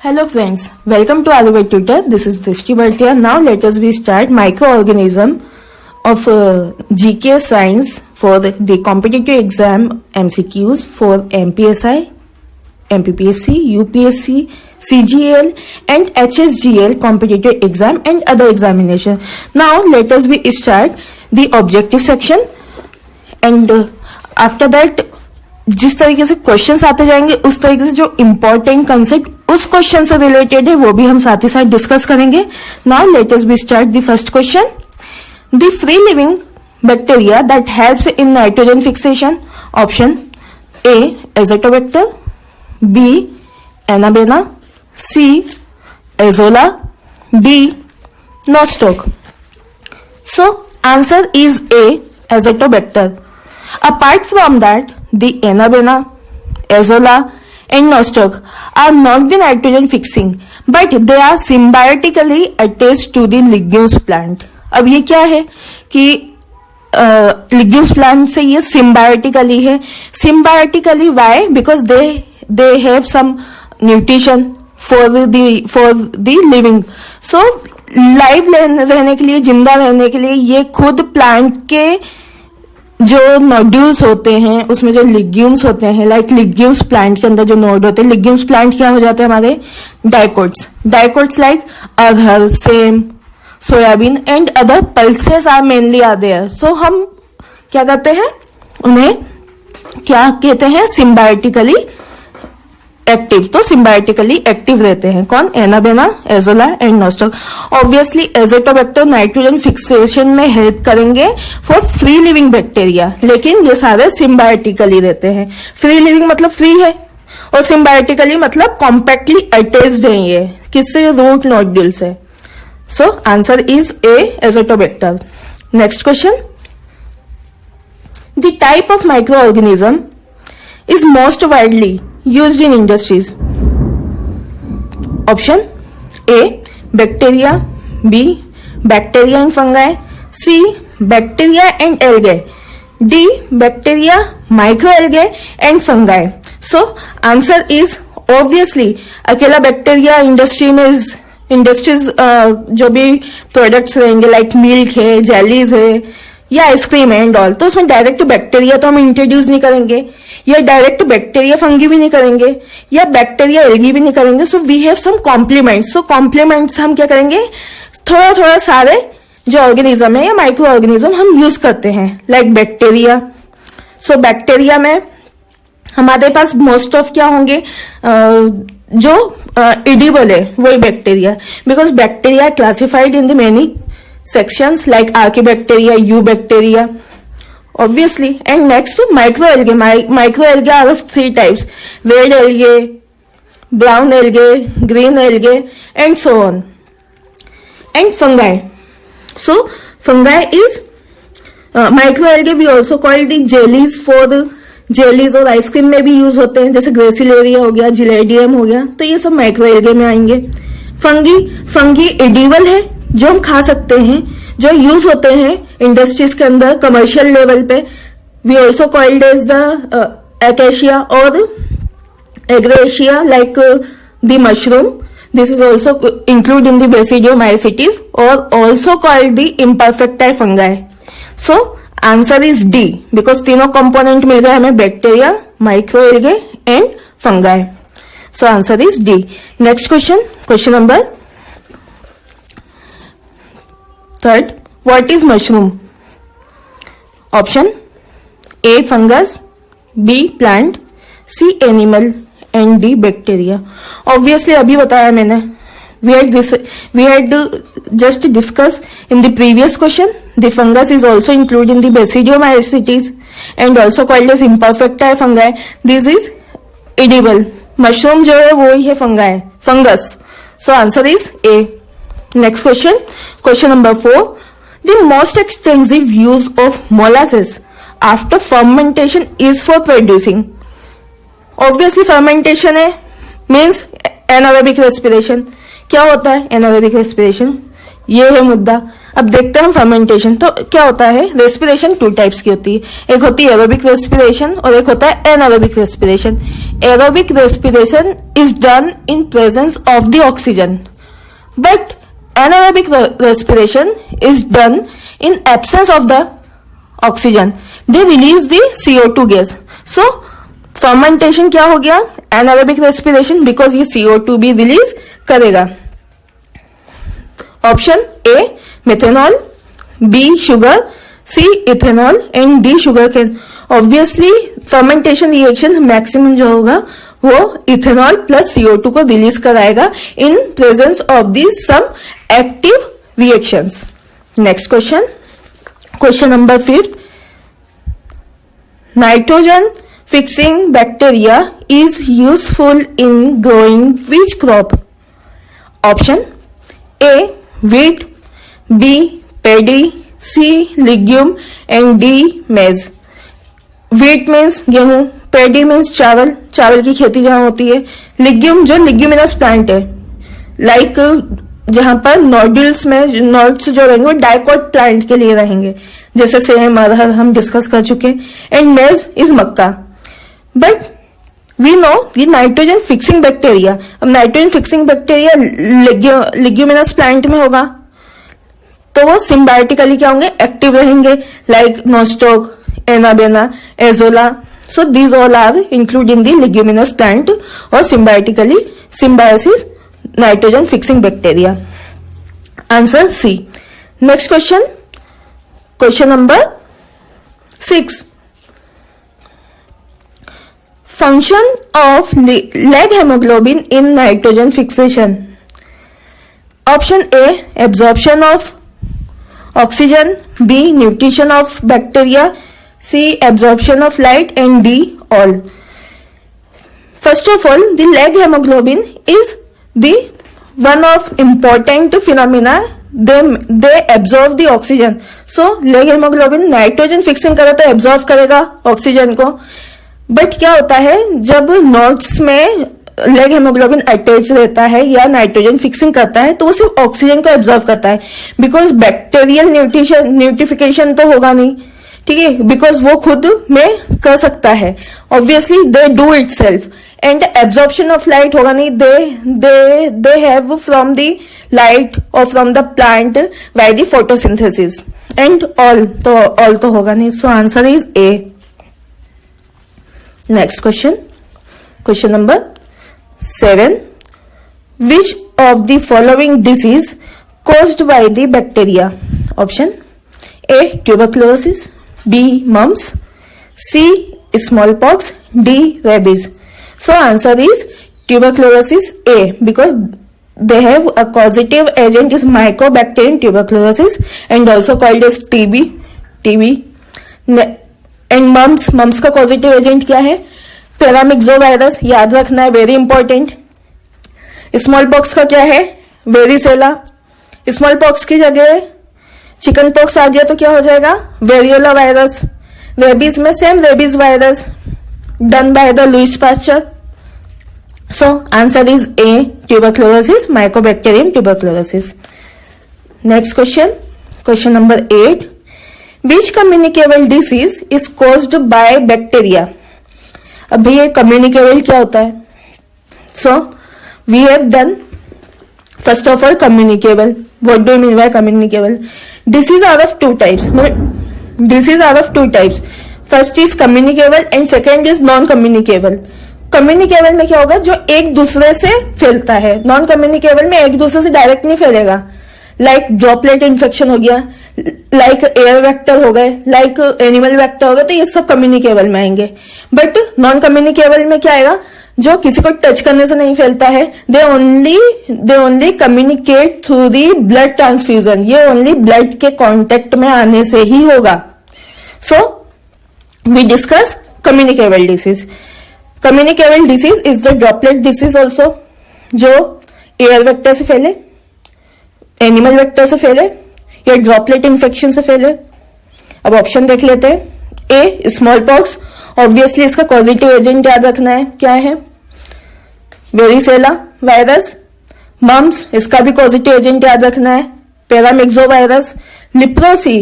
Hello friends, welcome to Ayurved Tutor. This is Drishti Bhartia. Now let us start microorganism of GK science for the competitive exam MCQs for MPSI, MPPSC, UPSC, CGL and HSGL competitive exam and other examination. Now let us start the objective section and after that जिस तरीके से questions आते जाएंगे उस तरीके से जो important concept उस क्वेश्चन से रिलेटेड है वो भी हम साथ ही साथ डिस्कस करेंगे. Now let us be start the first question. The free living bacteria that helps in nitrogen fixation. Option A azotobacter, B anabaena, C azolla, D nostoc. So answer is A azotobacter. Apart from that, the Anabaena, Azolla and Nostoc are not the nitrogen fixing, but they are symbiotically attached to the legumes plant. अब ये क्या है कि legumes plant से ये symbiotically है. Symbiotically why? Because they have some nutrition for the living. So live रहने के लिए, जिंदा रहने के लिए ये खुद प्लांट के जो नोड्यूल्स होते हैं उसमें जो लिग्यूम्स होते हैं, लाइक लिग्यूम्स प्लांट के अंदर जो नोड होते हैं, लिग्यूम्स प्लांट क्या हो जाते हैं हमारे dicots like arhar, sem, soybean and other pulses are mainly are there. So हम क्या करते हैं, उन्हें क्या कहते हैं, सिम्बायोटिकली एक्टिव. तो सिम्बायोटिकली एक्टिव रहते हैं कौन, Anabaena, Azolla and Nostoc. Obviously Azotobacter nitrogen fixation में हेल्प करेंगे फॉर फ्री लिविंग बैक्टीरिया, लेकिन ये सारे सिम्बायोटिकली रहते हैं. फ्री लिविंग मतलब फ्री है और सिम्बायोटिकली मतलब कॉम्पैक्टली अटैच्ड है. ये किससे, रूट नोड्यूल से. सो answer is A Azotobacter. Next question. The type of micro organism is most widely used in industries. Option A bacteria, B bacteria and fungi, C bacteria and algae, D bacteria, microalgae and fungi. So answer is obviously अकेला bacteria industries जो भी products रहेंगे like milk है, jellies है या ice cream and all, तो उसमें direct bacteria तो हम इंट्रोड्यूस नहीं करेंगे, या डायरेक्ट बैक्टीरिया फंगी भी नहीं करेंगे, या बैक्टीरिया एल्गी भी नहीं करेंगे. So we have some complements. So complements हम क्या करेंगे, थोड़ा थोड़ा सारे जो ऑर्गेनिज्म है या माइक्रो ऑर्गेनिज्म हम यूज करते हैं लाइक बैक्टीरिया. सो बैक्टीरिया में हमारे पास मोस्ट ऑफ क्या होंगे, जो एडिबल है वही bacteria, because bacteria classified in the many sections like archaebacteria, eubacteria, obviously. And next microalgae. Microalgae are of three types: red algae, brown algae, green algae and so on. And fungi. So fungi is microalgae we also call the jellies. for the jellies और ice cream में भी use होते हैं, जैसे gracilaria हो गया, gelidium हो गया, तो ये सब माइक्रोएल्गे में आएंगे. फंगी एडिबल है, जो हम खा सकते हैं, जो यूज होते हैं इंडस्ट्रीज के अंदर कमर्शियल लेवल पे. We also called as the acacia और एग्रेशिया like the mushroom. This is also include in the basidiomycetes और also called the imperfecti fungi. So answer is D, because तीनों कंपोनेंट मिल गए हमें, bacteria, microalgae and fungi. So answer is D. Next question, question number third. What is mushroom? Option A fungus, B plant, C animal and D bacteria. Obviously अभी बताया मैंने, we had just discussed in the previous question. The fungus is also included in the Basidiomycetes and also called as imperfecta fungi. This is edible. Mushroom जो है वो ही है fungus. So answer is A. Next question, question number 4. The most extensive use of molasses after fermentation is for producing. Obviously fermentation है, means anaerobic respiration. क्या होता है anaerobic respiration, ये है मुद्दा. अब देखते हैं हम फर्मेंटेशन. तो क्या होता है, रेस्पिरेशन टू टाइप्स की होती है, एक होती है एरोबिक रेस्पिरेशन और एक होता है anaerobic respiration. aerobic respiration is done in presence of the oxygen, but anaerobic respiration is done in absence of the oxygen. They release the CO2 gas. So fermentation क्या हो गया? anaerobic respiration, because ये CO2 भी release करेगा. Option A methanol, B sugar, C ethanol and D sugar cane. Obviously fermentation reaction maximum जो होगा वो ethanol plus CO2 को रिलीज कराएगा in presence of the some active reactions. Next question, question number 5. Nitrogen fixing bacteria is useful in growing which crop? Option A wheat, B paddy, C legume and D maize. wheat means गेहूं, paddy means चावल, चावल की खेती जहां होती है, legume जो leguminous plant है, लाइक जहां पर नोड्यूल्स में नोड्स जो रहेंगे वो डाइकोट प्लांट के लिए रहेंगे, जैसे सेम अरहर हम डिस्कस कर चुके हैं. एंड मेज इज मक्का. बट वी नो ये नाइट्रोजन फिक्सिंग बैक्टीरिया, अब nitrogen fixing bacteria leguminous plant में होगा तो वो सिम्बायोटिकली क्या होंगे? एक्टिव रहेंगे, like nostoc, anabaena, azolla. So these all are included in the leguminous plant or symbiosis nitrogen fixing bacteria. Answer C. Next question. Question number 6. Function of leg hemoglobin in nitrogen fixation. Option A absorption of oxygen, B nutrition of bacteria, C absorption of light and D all. First of all, the leg hemoglobin is the one of important phenomena. They absorb the oxygen. So leg hemoglobin nitrogen fixing करे तो absorb करेगा oxygen को. But क्या होता है जब nodes में leg haemoglobin attach रहता है या नाइट्रोजन फिक्सिंग करता है तो वो सिर्फ ऑक्सीजन को एब्जॉर्ब करता है, बिकॉज बैक्टीरियल न्यूट्रिफिकेशन तो होगा नहीं, ठीक है, बिकॉज वो खुद में कर सकता है. Obviously they do itself. And absorption of light होगा नहीं, they have from the light और from the plant by the photosynthesis. And all तो होगा नहीं. So answer is A. Next question, question number 7. Which of the following disease caused by the bacteria? Option A tuberculosis, B mumps, C smallpox, D rabies. So answer is tuberculosis A, because they have a causative agent is Mycobacterium tuberculosis and also called as TB. And mumps का causative agent क्या है? पैरामिक्सोवायरस. याद रखना है, very important. Small pox का क्या है? Varicella. Small pox की जगह चिकन पॉक्स आ गया तो क्या हो जाएगा? Variola virus. रेबीज में same rabies virus done by the Louis Pasteur. So answer is A tuberculosis, mycobacterium tuberculosis. Next question, question number 8. Which communicable disease is caused by bacteria? अभी ये communicable क्या होता है? So we have done first of all communicable. What do you mean by communicable? Disease are of two types. Disease are of two types. First is communicable and second is non communicable. Communicable में क्या होगा? जो एक दूसरे से फैलता है. Non communicable में एक दूसरे से डायरेक्ट नहीं फैलेगा. लाइक ड्रॉपलेट इन्फेक्शन हो गया, लाइक एयर वेक्टर हो गए, लाइक एनिमल वेक्टर हो गए, तो ये सब कम्युनिकेबल में आएंगे. बट नॉन कम्युनिकेबल में क्या आएगा? जो किसी को टच करने से नहीं फैलता है. They only communicate through the blood transfusion. ये ओनली ब्लड के कांटेक्ट में आने से ही होगा. So we discuss communicable disease. Communicable disease is the droplet disease also, जो एयर वेक्टर से फैले, एनिमल वेक्टर से फैले या ड्रॉपलेट इन्फेक्शन से फैले. अब ऑप्शन देख लेते हैं. ए स्मॉल पॉक्स, ऑब्वियसली इसका पॉजिटिव एजेंट याद रखना है. क्या है? Varicella virus. मम्स, इसका भी पॉजिटिव एजेंट याद रखना है. Paramyxovirus. Leprosy,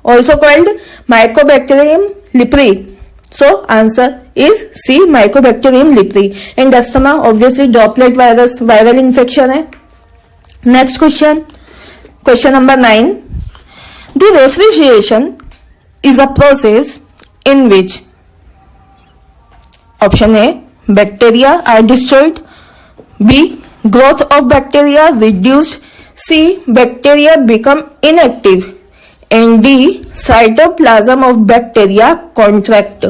also called Mycobacterium leprae. So answer is C. Mycobacterium leprae. And asthma obviously droplet virus, viral infection है. Next question number 9. The refrigeration is a process in which option A, bacteria are destroyed, B, growth of bacteria reduced, C, bacteria become inactive, and D, cytoplasm of bacteria contract.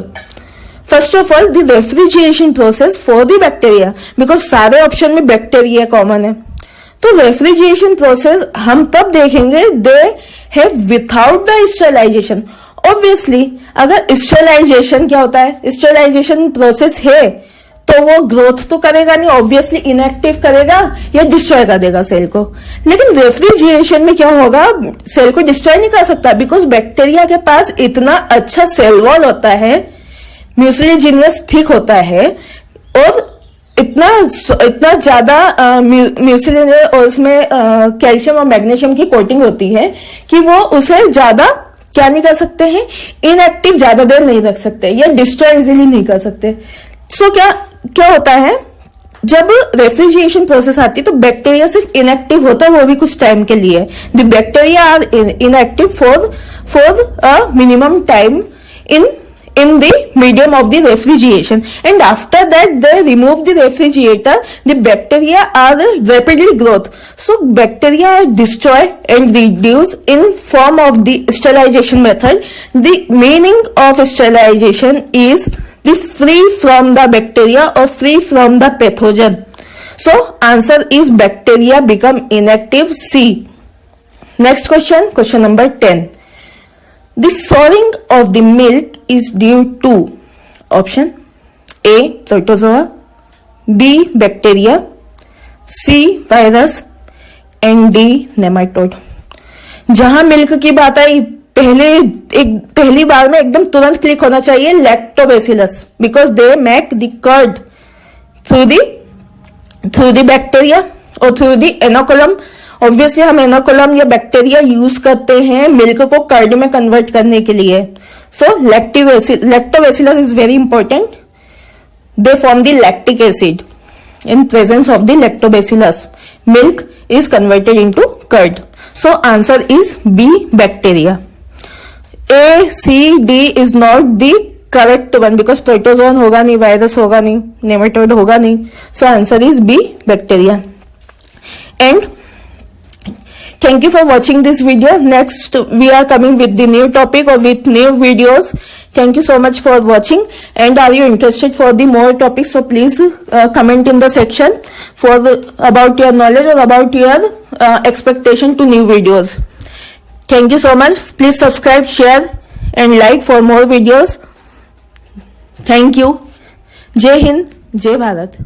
First of all, the refrigeration process for the bacteria, because सारे option में bacteria common है, तो refrigeration process हम तब देखेंगे they have without the sterilization. Obviously अगर sterilization क्या होता है, स्टेरिलाइजेशन प्रोसेस है तो वो ग्रोथ तो करेगा नहीं, ऑब्वियसली इनएक्टिव करेगा या डिस्ट्रॉय कर देगा सेल को. लेकिन रेफ्रिजरेशन में क्या होगा, सेल को डिस्ट्रॉय नहीं कर सकता, बिकॉज बैक्टीरिया के पास इतना अच्छा सेल वॉल होता है, म्यूसिलीजिनियस थिक होता है, और इतना ज्यादा म्यूसिलीनियस और उसमें कैल्शियम और मैग्नीशियम की कोटिंग होती है कि वो उसे ज्यादा क्या नहीं कर सकते हैं, इनएक्टिव ज्यादा देर नहीं रख सकते या डिस्ट्रॉय इजीली नहीं कर सकते. सो क्या होता है, जब रेफ्रिजरेशन प्रोसेस आती है तो बैक्टीरिया सिर्फ इनएक्टिव होता है, वो भी कुछ टाइम के लिए. The bacteria are inactive for a minimum time in the medium of the refrigeration, and after that they remove the refrigerator. The bacteria are rapidly growth, so bacteria are destroyed and reduced in form of the sterilization method. The meaning of sterilization is the free from the bacteria or free from the pathogen. So answer is bacteria become inactive, C. Next question number 10. The souring of the milk is due to option A, protozoa, B, bacteria, C, virus, and D, nematode. जहां milk की बात आई, पहली बार में एकदम तुरंत click होना चाहिए lactobacillus, because they make the curd through the bacteria और थ्रू द एनोकुलम. ऑब्वियसली हम एनोकुलम या बैक्टीरिया यूज करते हैं मिल्क को कर्ड में कन्वर्ट करने के लिए. So Lactobacillus is very important. They form the lactic acid. In presence of the Lactobacillus milk is converted into curd. So answer is B, bacteria. A, C, D is not the correct one because protozoan होगा नहीं, virus होगा नहीं, nematode होगा नहीं. So answer is B, bacteria. And thank you for watching this video. Next we are coming with the new topic or with new videos. Thank you so much for watching. And are you interested for the more topics? So please comment in the section for about your knowledge or about your expectation to new videos. Thank you so much. Please subscribe, share and like for more videos. Thank you. Jai Hind, Jai Bharat.